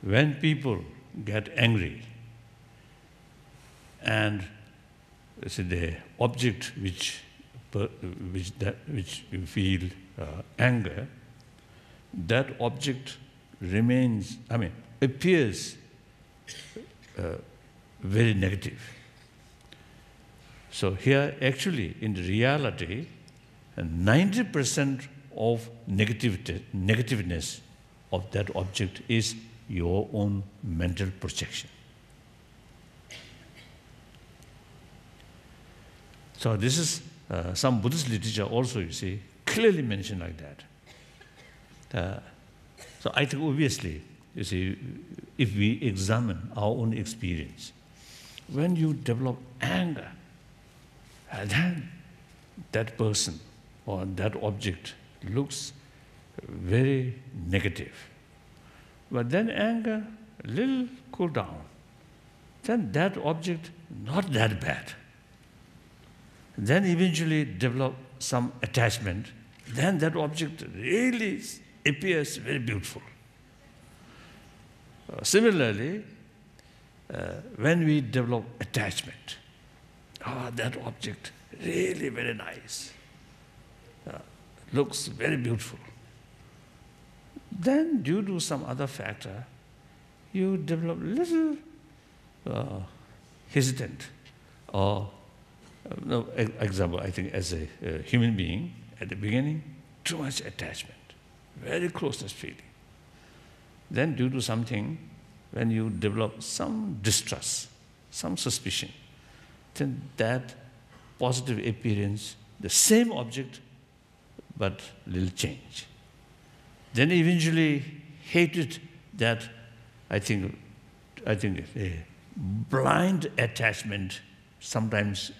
when people get angry and the object which you feel anger, that object appears very negative. So here, actually, in reality, 90% of negativeness of that object is your own mental projection. So this is some Buddhist literature also, you see, clearly mentioned like that. So I think obviously, you see, if we examine our own experience, when you develop anger, then that person or that object looks very negative. But then anger, a little cool down. Then that object, not that bad. Then eventually develop some attachment. Then that object really appears very beautiful. Similarly, when we develop attachment, that object really very nice, looks very beautiful. Then due to some other factor, you develop little hesitant. Or, example, I think as a human being, at the beginning, too much attachment, very closeness feeling. Then due to something, when you develop some distrust, some suspicion, then that positive appearance, the same object, but little change. Then eventually hatred, that I think a blind attachment sometimes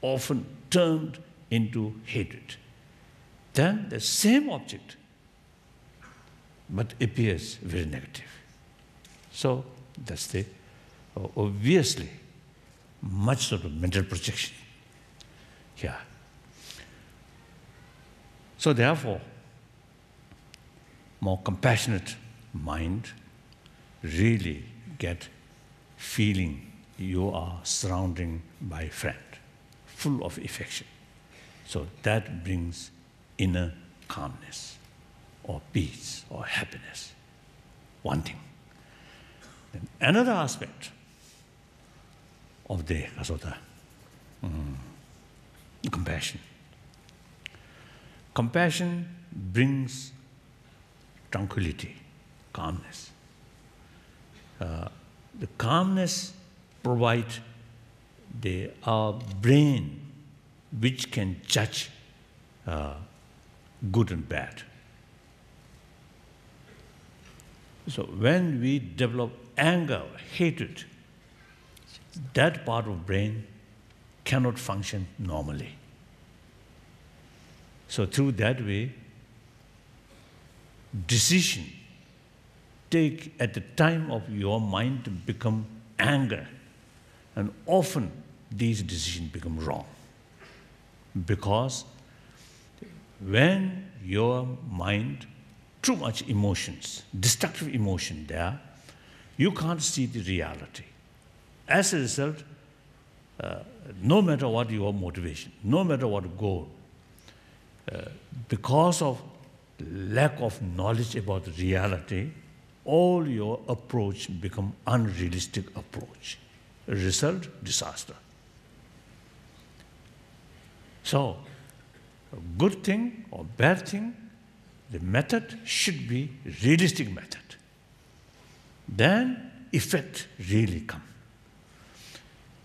often turned into hatred. Then the same object, but appears very negative. So that's the obviously much sort of mental projection here. So therefore, more compassionate mind really get feeling you are surrounding by a friend, full of affection. So that brings inner calmness, or peace, or happiness. One thing. Then another aspect of the compassion. Compassion brings tranquility, calmness. The calmness provides our brain, which can judge good and bad. So when we develop anger, hatred, that part of brain cannot function normally. So through that way, decision take at the time of your mind to become anger, and often these decisions become wrong. Because when your mind, too much emotions, destructive emotion there, you can't see the reality. As a result, no matter what your motivation, no matter what goal, because of lack of knowledge about reality, all your approach become unrealistic approach. Result, disaster. So, a good thing or bad thing, the method should be realistic method. Then effect really come.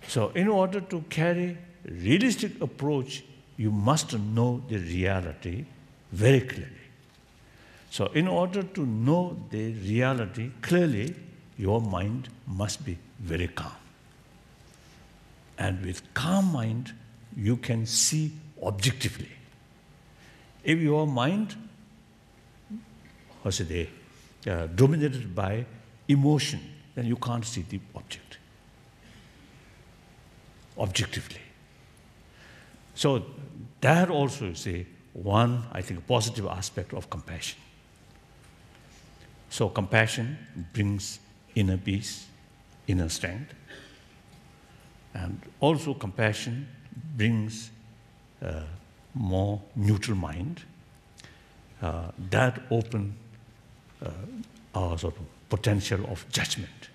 So in order to carry realistic approach, you must know the reality very clearly. So in order to know the reality clearly, your mind must be very calm. And with calm mind, you can see objectively. If your mind dominated by emotion, then you can't see the object objectively. So that also is one, I think, positive aspect of compassion. So compassion brings inner peace, inner strength. And also compassion brings more neutral mind. That opens our sort of potential of judgment.